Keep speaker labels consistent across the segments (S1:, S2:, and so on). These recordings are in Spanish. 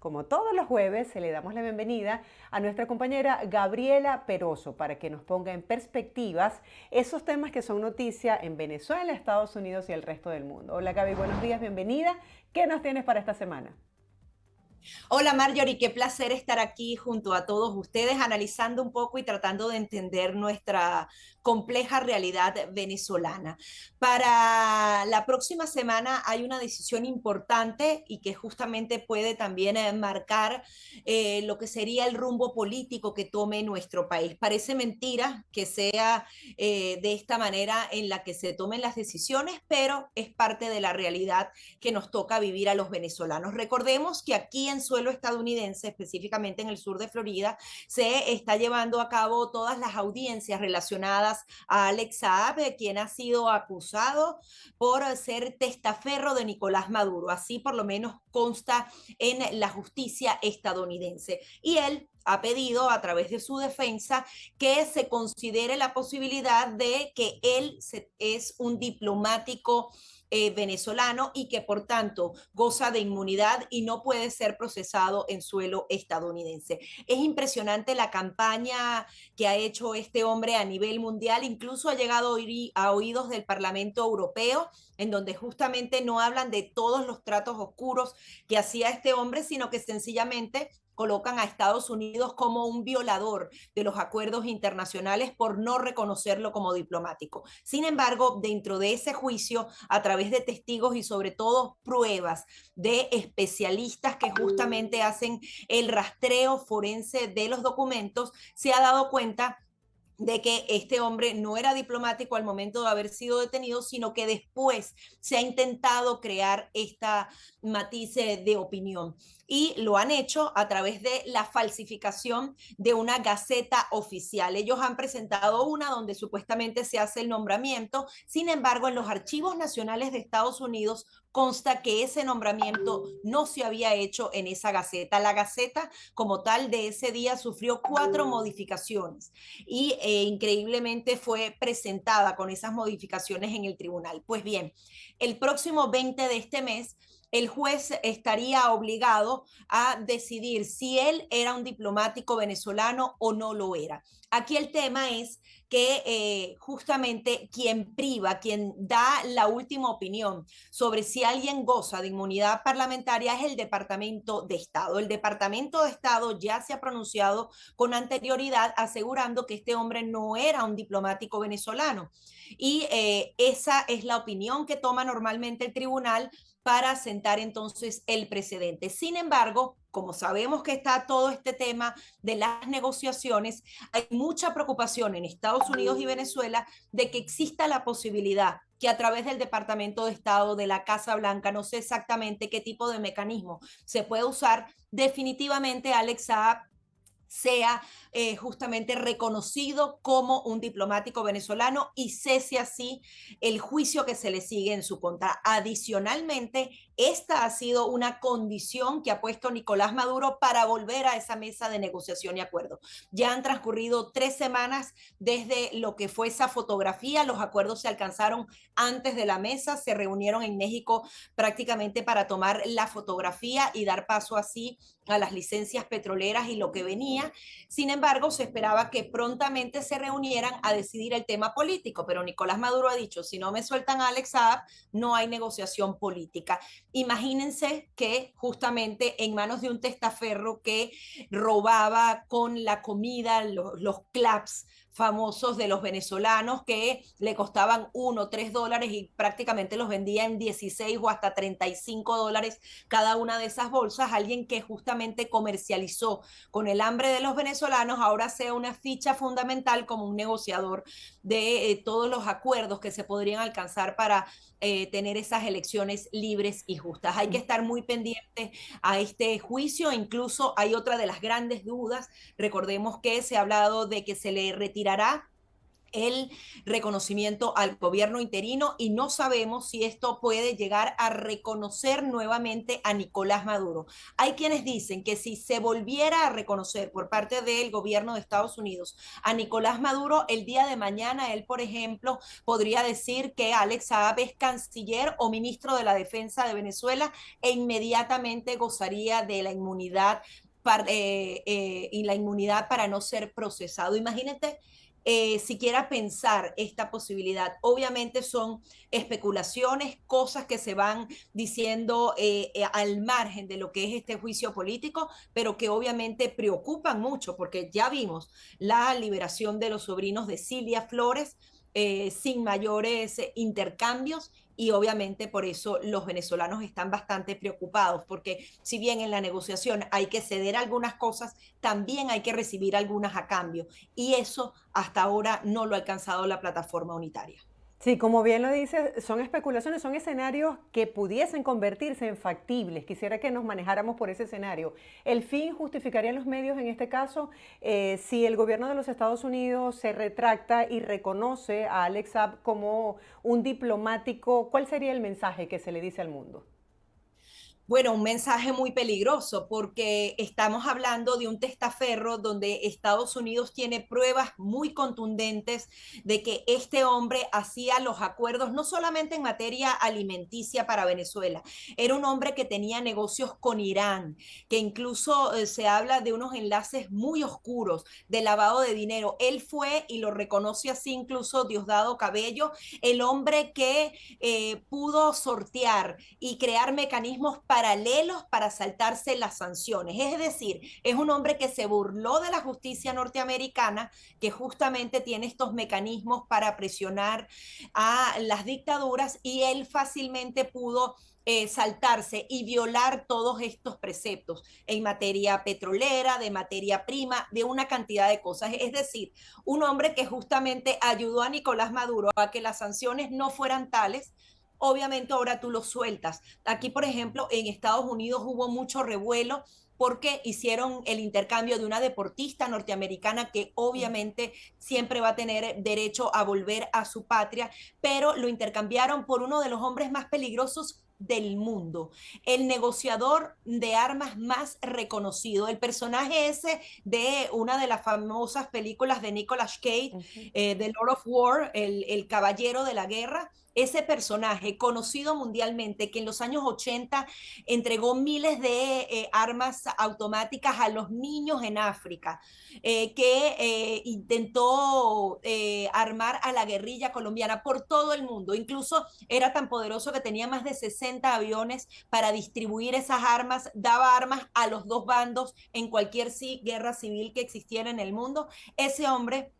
S1: como todos los jueves, le damos la bienvenida a nuestra compañera Gabriela Peroso para que nos ponga en perspectivas esos temas que son noticia en Venezuela, Estados Unidos y el resto del mundo. Hola Gaby, buenos días, bienvenida. ¿Qué nos tienes para esta semana?
S2: Hola Marjorie, qué placer estar aquí junto a todos ustedes analizando un poco y tratando de entender nuestra compleja realidad venezolana. Para la próxima semana hay una decisión importante y que justamente puede también marcar lo que sería el rumbo político que tome nuestro país. Parece mentira que sea de esta manera en la que se tomen las decisiones, pero es parte de la realidad que nos toca vivir a los venezolanos. Recordemos que aquí en suelo estadounidense, específicamente en el sur de Florida, se está llevando a cabo todas las audiencias relacionadas a Alex Saab, quien ha sido acusado por ser testaferro de Nicolás Maduro. Así por lo menos consta en la justicia estadounidense. Y él ha pedido a través de su defensa que se considere la posibilidad de que él es un diplomático venezolano y que por tanto goza de inmunidad y no puede ser procesado en suelo estadounidense. Es impresionante la campaña que ha hecho este hombre a nivel mundial, incluso ha llegado a oídos del Parlamento Europeo, en donde justamente no hablan de todos los tratos oscuros que hacía este hombre, sino que sencillamente colocan a Estados Unidos como un violador de los acuerdos internacionales por no reconocerlo como diplomático. Sin embargo, dentro de ese juicio, a través de testigos y sobre todo pruebas de especialistas que justamente hacen el rastreo forense de los documentos, se ha dado cuenta de que este hombre no era diplomático al momento de haber sido detenido, sino que después se ha intentado crear esta matiz de opinión. Y lo han hecho a través de la falsificación de una gaceta oficial. Ellos han presentado una donde supuestamente se hace el nombramiento, sin embargo, en los archivos nacionales de Estados Unidos consta que ese nombramiento no se había hecho en esa gaceta. La gaceta como tal de ese día sufrió 4 modificaciones y increíblemente fue presentada con esas modificaciones en el tribunal. Pues bien, el próximo 20 de este mes el juez estaría obligado a decidir si él era un diplomático venezolano o no lo era. Aquí el tema es que justamente quien priva, quien da la última opinión sobre si alguien goza de inmunidad parlamentaria es el Departamento de Estado. El Departamento de Estado ya se ha pronunciado con anterioridad asegurando que este hombre no era un diplomático venezolano. Y esa es la opinión que toma normalmente el tribunal para sentar entonces el precedente. Sin embargo, como sabemos que está todo este tema de las negociaciones, hay mucha preocupación en Estados Unidos y Venezuela de que exista la posibilidad que a través del Departamento de Estado, de la Casa Blanca, no sé exactamente qué tipo de mecanismo se puede usar, definitivamente Alex Saab sea justamente reconocido como un diplomático venezolano y cese así el juicio que se le sigue en su contra. Adicionalmente, esta ha sido una condición que ha puesto Nicolás Maduro para volver a esa mesa de negociación y acuerdo. Ya han transcurrido 3 semanas desde lo que fue esa fotografía, los acuerdos se alcanzaron antes de la mesa, se reunieron en México prácticamente para tomar la fotografía y dar paso así a las licencias petroleras y lo que venía. Sin embargo, se esperaba que prontamente se reunieran a decidir el tema político, pero Nicolás Maduro ha dicho, si no me sueltan a Alex Saab, no hay negociación política. Imagínense que justamente en manos de un testaferro que robaba con la comida los claps famosos de los venezolanos que le costaban $1 o $3 y prácticamente los vendía en 16 o hasta $35 cada una de esas bolsas, alguien que justamente comercializó con el hambre de los venezolanos, ahora sea una ficha fundamental como un negociador de todos los acuerdos que se podrían alcanzar para tener esas elecciones libres y justas. Hay que estar muy pendientes a este juicio, incluso hay otra de las grandes dudas, recordemos que se ha hablado de que se le retirará el reconocimiento al gobierno interino y no sabemos si esto puede llegar a reconocer nuevamente a Nicolás Maduro. Hay quienes dicen que si se volviera a reconocer por parte del gobierno de Estados Unidos a Nicolás Maduro, el día de mañana él, por ejemplo, podría decir que Alex Saab es canciller o ministro de la Defensa de Venezuela e inmediatamente gozaría de la inmunidad y la inmunidad para no ser procesado. Imagínate siquiera pensar esta posibilidad. Obviamente son especulaciones, cosas que se van diciendo al margen de lo que es este juicio político, pero que obviamente preocupan mucho, porque ya vimos la liberación de los sobrinos de Cilia Flores sin mayores intercambios y obviamente por eso los venezolanos están bastante preocupados, porque si bien en la negociación hay que ceder algunas cosas, también hay que recibir algunas a cambio y eso hasta ahora no lo ha alcanzado la plataforma unitaria.
S1: Sí, como bien lo dices, son especulaciones, son escenarios que pudiesen convertirse en factibles. Quisiera que nos manejáramos por ese escenario. ¿El fin justificaría los medios en este caso? Si el gobierno de los Estados Unidos se retracta y reconoce a Alex Saab como un diplomático, ¿cuál sería el mensaje que se le dice al mundo?
S2: Bueno, un mensaje muy peligroso porque estamos hablando de un testaferro donde Estados Unidos tiene pruebas muy contundentes de que este hombre hacía los acuerdos no solamente en materia alimenticia para Venezuela, era un hombre que tenía negocios con Irán, que incluso se habla de unos enlaces muy oscuros de lavado de dinero. Él fue, y lo reconoce así incluso Diosdado Cabello, el hombre que pudo sortear y crear mecanismos paralelos para saltarse las sanciones. Es decir, es un hombre que se burló de la justicia norteamericana, que justamente tiene estos mecanismos para presionar a las dictaduras y él fácilmente pudo saltarse y violar todos estos preceptos en materia petrolera, de materia prima, de una cantidad de cosas. Es decir, un hombre que justamente ayudó a Nicolás Maduro a que las sanciones no fueran tales. Obviamente ahora tú lo sueltas. Aquí, por ejemplo, en Estados Unidos hubo mucho revuelo porque hicieron el intercambio de una deportista norteamericana que obviamente siempre va a tener derecho a volver a su patria, pero lo intercambiaron por uno de los hombres más peligrosos del mundo, el negociador de armas más reconocido, el personaje ese de una de las famosas películas de Nicolas Cage,
S1: Uh -huh.
S2: The Lord of War, el caballero de la guerra, ese personaje conocido mundialmente que en los años 80 entregó miles de armas automáticas a los niños en África, que intentó armar a la guerrilla colombiana por todo el mundo. Incluso era tan poderoso que tenía más de 60 aviones para distribuir esas armas, daba armas a los dos bandos en cualquier guerra civil que existiera en el mundo. Ese hombre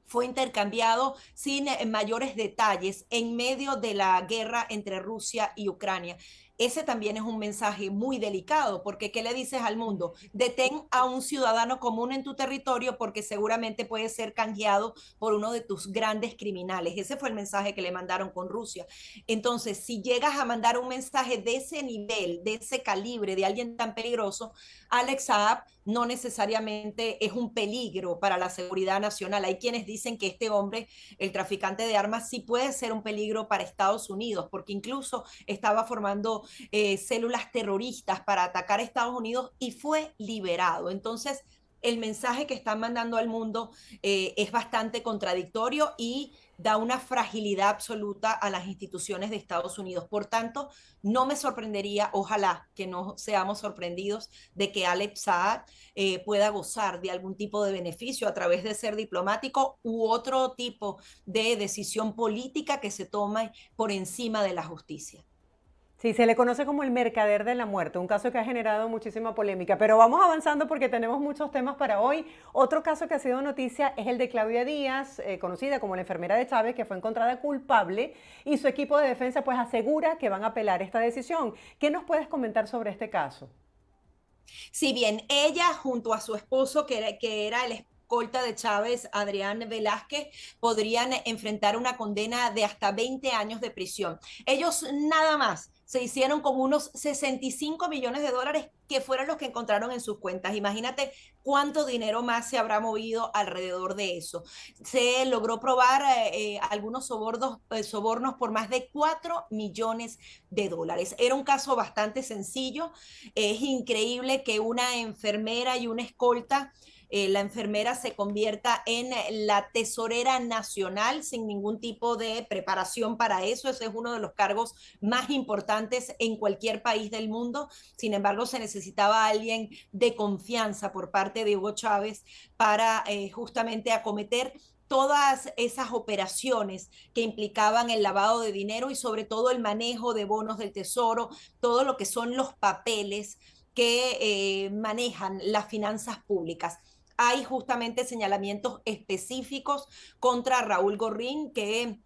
S2: fue intercambiado sin mayores detalles en medio de la guerra entre Rusia y Ucrania. Ese también es un mensaje muy delicado, porque ¿qué le dices al mundo? Detén a un ciudadano común en tu territorio porque seguramente puede ser canjeado por uno de tus grandes criminales. Ese fue el mensaje que le mandaron con Rusia. Entonces, si llegas a mandar un mensaje de ese nivel, de ese calibre, de alguien tan peligroso, Alex Saab no necesariamente es un peligro para la seguridad nacional. Hay quienes dicen que este hombre, el traficante de armas, sí puede ser un peligro para Estados Unidos, porque incluso estaba formando células terroristas para atacar a Estados Unidos y fue liberado. Entonces, el mensaje que están mandando al mundo es bastante contradictorio y da una fragilidad absoluta a las instituciones de Estados Unidos. Por tanto, no me sorprendería, ojalá que no seamos sorprendidos de que Alex Saad pueda gozar de algún tipo de beneficio a través de ser diplomático u otro tipo de decisión política que se tome por encima de la justicia.
S1: Sí, se le conoce como el mercader de la muerte, un caso que ha generado muchísima polémica, pero vamos avanzando porque tenemos muchos temas para hoy. Otro caso que ha sido noticia es el de Claudia Díaz, conocida como la enfermera de Chávez, que fue encontrada culpable y su equipo de defensa pues asegura que van a apelar esta decisión. ¿Qué nos puedes comentar sobre este caso?
S2: Si bien ella junto a su esposo, que era el escolta de Chávez, Adrián Velázquez, podrían enfrentar una condena de hasta 20 años de prisión. Ellos nada más se hicieron con unos 65 millones de dólares que fueron los que encontraron en sus cuentas. Imagínate cuánto dinero más se habrá movido alrededor de eso. Se logró probar algunos sobornos por más de 4 millones de dólares. Era un caso bastante sencillo. Es increíble que una enfermera y una escolta la enfermera se convierta en la tesorera nacional sin ningún tipo de preparación para eso. Ese es uno de los cargos más importantes en cualquier país del mundo. Sin embargo, se necesitaba alguien de confianza por parte de Hugo Chávez para justamente acometer todas esas operaciones que implicaban el lavado de dinero y sobre todo el manejo de bonos del tesoro, todo lo que son los papeles que manejan las finanzas públicas. Hay justamente señalamientos específicos contra Raúl Gorrín, que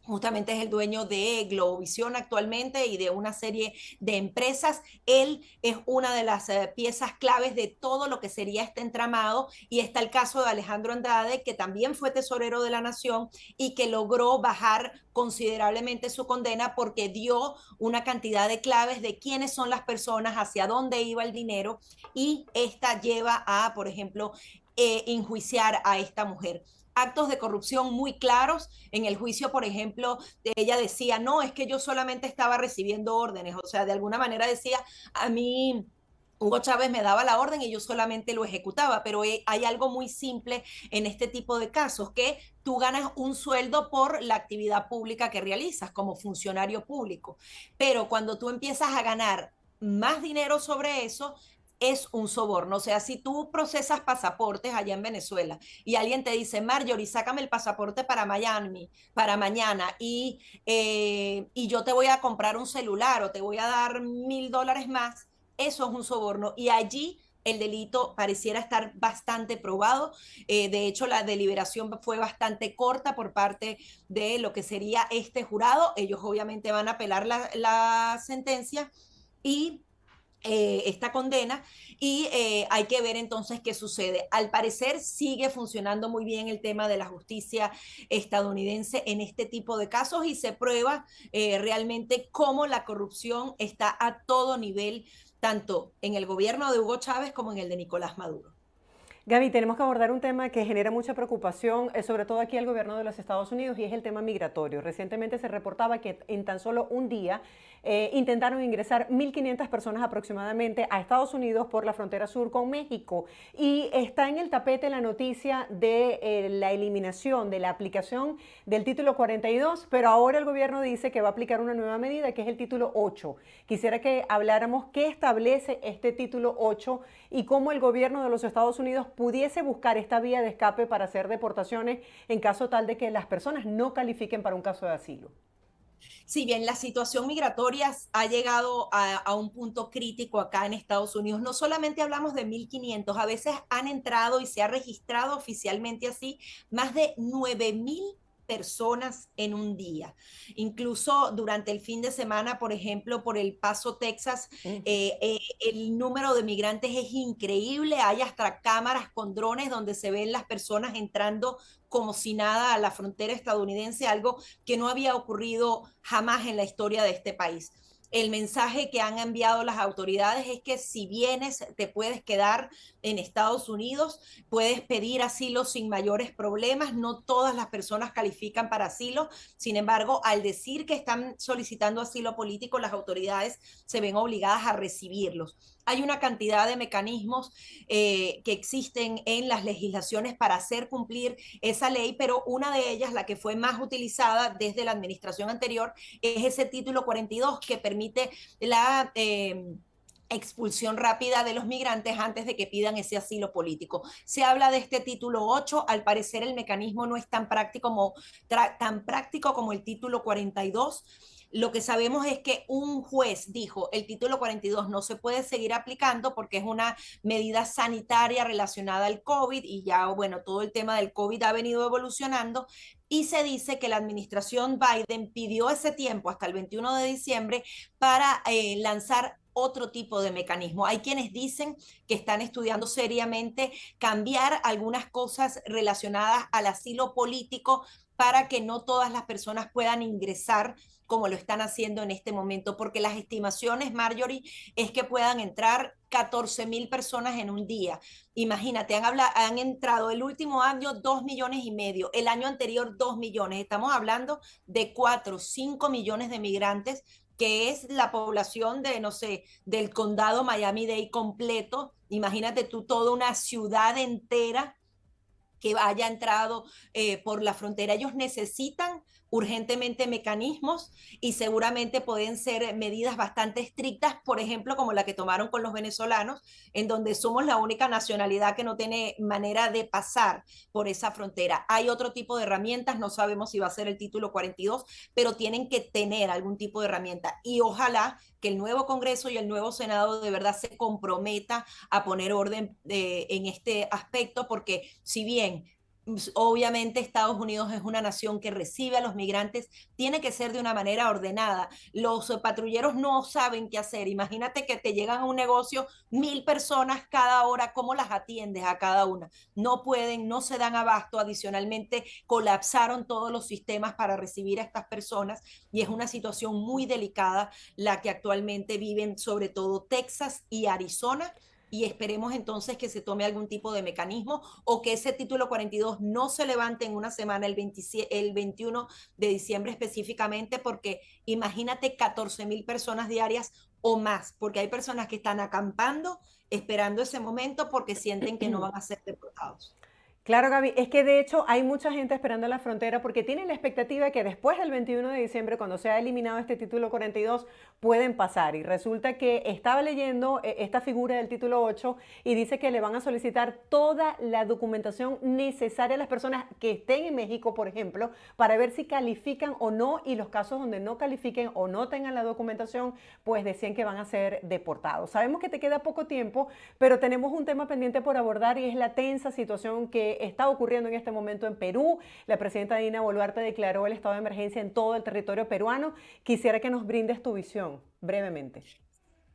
S2: justamente es el dueño de Globovisión actualmente y de una serie de empresas. Él es una de las piezas claves de todo lo que sería este entramado, y está el caso de Alejandro Andrade, que también fue tesorero de la Nación y que logró bajar considerablemente su condena porque dio una cantidad de claves de quiénes son las personas, hacia dónde iba el dinero, y esta lleva a, por ejemplo, enjuiciar a esta mujer. Actos de corrupción muy claros. En el juicio, por ejemplo, ella decía, no, es que yo solamente estaba recibiendo órdenes, o sea, de alguna manera decía, a mí Hugo Chávez me daba la orden y yo solamente lo ejecutaba, pero hay algo muy simple en este tipo de casos, que tú ganas un sueldo por la actividad pública que realizas como funcionario público, pero cuando tú empiezas a ganar más dinero sobre eso, es un soborno. O sea, si tú procesas pasaportes allá en Venezuela y alguien te dice, Marjorie, sácame el pasaporte para Miami, para mañana, y yo te voy a comprar un celular o te voy a dar $1,000 más, eso es un soborno. Y allí el delito pareciera estar bastante probado. De hecho, la deliberación fue bastante corta por parte de lo que sería este jurado. Ellos obviamente van a apelar la sentencia y esta condena, y hay que ver entonces qué sucede. Al parecer sigue funcionando muy bien el tema de la justicia estadounidense en este tipo de casos, y se prueba realmente cómo la corrupción está a todo nivel, tanto en el gobierno de Hugo Chávez como en el de Nicolás Maduro.
S1: Gaby, tenemos que abordar un tema que genera mucha preocupación, sobre todo aquí al gobierno de los Estados Unidos, y es el tema migratorio. Recientemente se reportaba que en tan solo un día intentaron ingresar 1.500 personas aproximadamente a Estados Unidos por la frontera sur con México. Y está en el tapete la noticia de la eliminación de la aplicación del título 42, pero ahora el gobierno dice que va a aplicar una nueva medida, que es el título 8. Quisiera que habláramos qué establece este título 8 y cómo el gobierno de los Estados Unidos pudiese buscar esta vía de escape para hacer deportaciones en caso tal de que las personas no califiquen para un caso de asilo.
S2: Si bien la situación migratoria ha llegado a un punto crítico acá en Estados Unidos, no solamente hablamos de 1.500, a veces han entrado y se ha registrado oficialmente así más de 9.000 personas en un día. Incluso durante el fin de semana, por ejemplo, por El Paso, Texas,
S1: Uh -huh.
S2: el número de migrantes es increíble. Hay hasta cámaras con drones donde se ven las personas entrando como si nada a la frontera estadounidense, algo que no había ocurrido jamás en la historia de este país. El mensaje que han enviado las autoridades es que si vienes, te puedes quedar en Estados Unidos, puedes pedir asilo sin mayores problemas. No todas las personas califican para asilo. Sin embargo, al decir que están solicitando asilo político, las autoridades se ven obligadas a recibirlos. Hay una cantidad de mecanismos que existen en las legislaciones para hacer cumplir esa ley, pero una de ellas, la que fue más utilizada desde la administración anterior, es ese título 42 que permite la expulsión rápida de los migrantes antes de que pidan ese asilo político. Se habla de este título 8, al parecer el mecanismo no es tan práctico como el título 42. Lo que sabemos es que un juez dijo el título 42 no se puede seguir aplicando porque es una medida sanitaria relacionada al COVID, y ya, bueno, todo el tema del COVID ha venido evolucionando, y se dice que la administración Biden pidió ese tiempo hasta el 21 de diciembre para lanzar otro tipo de mecanismo. Hay quienes dicen que están estudiando seriamente cambiar algunas cosas relacionadas al asilo político para que no todas las personas puedan ingresar como lo están haciendo en este momento, porque las estimaciones, Marjorie, es que puedan entrar 14.000 personas en un día. Imagínate, han entrado el último año 2,5 millones, el año anterior 2 millones. Estamos hablando de 4, 5 millones de migrantes, que es la población de, no sé, del condado Miami-Dade completo. Imagínate tú toda una ciudad entera que haya entrado por la frontera. Ellos necesitan urgentemente mecanismos y seguramente pueden ser medidas bastante estrictas, por ejemplo, como la que tomaron con los venezolanos, en donde somos la única nacionalidad que no tiene manera de pasar por esa frontera. Hay otro tipo de herramientas, no sabemos si va a ser el título 42, pero tienen que tener algún tipo de herramienta y ojalá que el nuevo Congreso y el nuevo Senado de verdad se comprometa a poner orden en este aspecto, porque si bien obviamente Estados Unidos es una nación que recibe a los migrantes, tiene que ser de una manera ordenada. Los patrulleros no saben qué hacer. Imagínate que te llegan a un negocio 1.000 personas cada hora, ¿cómo las atiendes a cada una? No pueden, no se dan abasto. Adicionalmente, colapsaron todos los sistemas para recibir a estas personas y es una situación muy delicada la que actualmente viven sobre todo Texas y Arizona, y esperemos entonces que se tome algún tipo de mecanismo o que ese título 42 no se levante en una semana, el 21 de diciembre específicamente, porque imagínate 14.000 personas diarias o más, porque hay personas que están acampando esperando ese momento porque sienten que no van a ser deportados.
S1: Claro, Gaby, es que de hecho hay mucha gente esperando en la frontera porque tienen la expectativa de que después del 21 de diciembre, cuando sea eliminado este título 42, pueden pasar. Y resulta que estaba leyendo esta figura del título 8 y dice que le van a solicitar toda la documentación necesaria a las personas que estén en México, por ejemplo, para ver si califican o no, y los casos donde no califiquen o no tengan la documentación, pues decían que van a ser deportados. Sabemos que te queda poco tiempo, pero tenemos un tema pendiente por abordar y es la tensa situación que está ocurriendo en este momento en Perú. La presidenta Dina Boluarte declaró el estado de emergencia en todo el territorio peruano. Quisiera que nos brindes tu visión brevemente.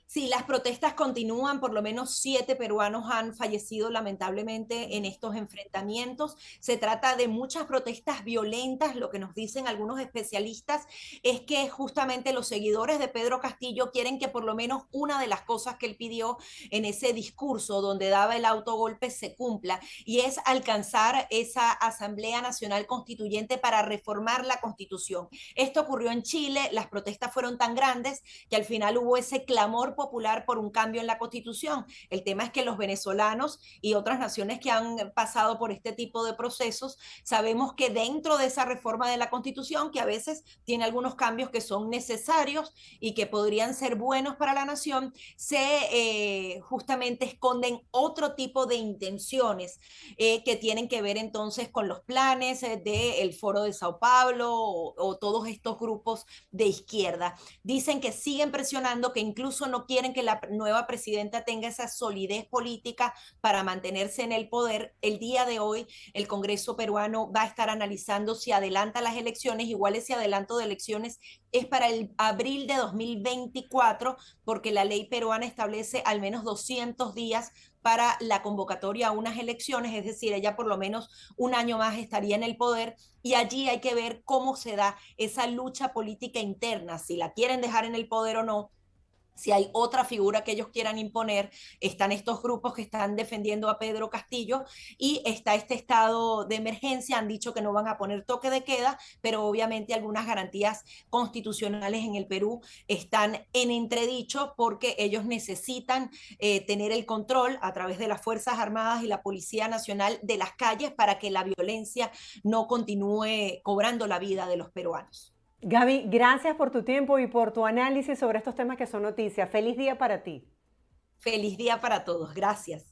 S2: Sí, las protestas continúan, por lo menos 7 peruanos han fallecido lamentablemente en estos enfrentamientos. Se trata de muchas protestas violentas. Lo que nos dicen algunos especialistas es que justamente los seguidores de Pedro Castillo quieren que por lo menos una de las cosas que él pidió en ese discurso donde daba el autogolpe se cumpla, y es alcanzar esa Asamblea Nacional Constituyente para reformar la Constitución. Esto ocurrió en Chile, las protestas fueron tan grandes que al final hubo ese clamor popular por un cambio en la Constitución. El tema es que los venezolanos y otras naciones que han pasado por este tipo de procesos, sabemos que dentro de esa reforma de la Constitución, que a veces tiene algunos cambios que son necesarios y que podrían ser buenos para la nación, se justamente esconden otro tipo de intenciones que tienen que ver entonces con los planes del Foro de Sao Paulo o todos estos grupos de izquierda. Dicen que siguen presionando, que incluso no quieren que la nueva presidenta tenga esa solidez política para mantenerse en el poder. El día de hoy el Congreso peruano va a estar analizando si adelanta las elecciones, igual ese adelanto de elecciones es para el abril de 2024, porque la ley peruana establece al menos 200 días para la convocatoria a unas elecciones, es decir, ella por lo menos un año más estaría en el poder, y allí hay que ver cómo se da esa lucha política interna, si la quieren dejar en el poder o no, si hay otra figura que ellos quieran imponer. Están estos grupos que están defendiendo a Pedro Castillo y está este estado de emergencia. Han dicho que no van a poner toque de queda, pero obviamente algunas garantías constitucionales en el Perú están en entredicho porque ellos necesitan tener el control a través de las Fuerzas Armadas y la Policía Nacional de las calles para que la violencia no continúe cobrando la vida de los peruanos.
S1: Gaby, gracias por tu tiempo y por tu análisis sobre estos temas que son noticias. Feliz día para ti.
S2: Feliz día para todos. Gracias.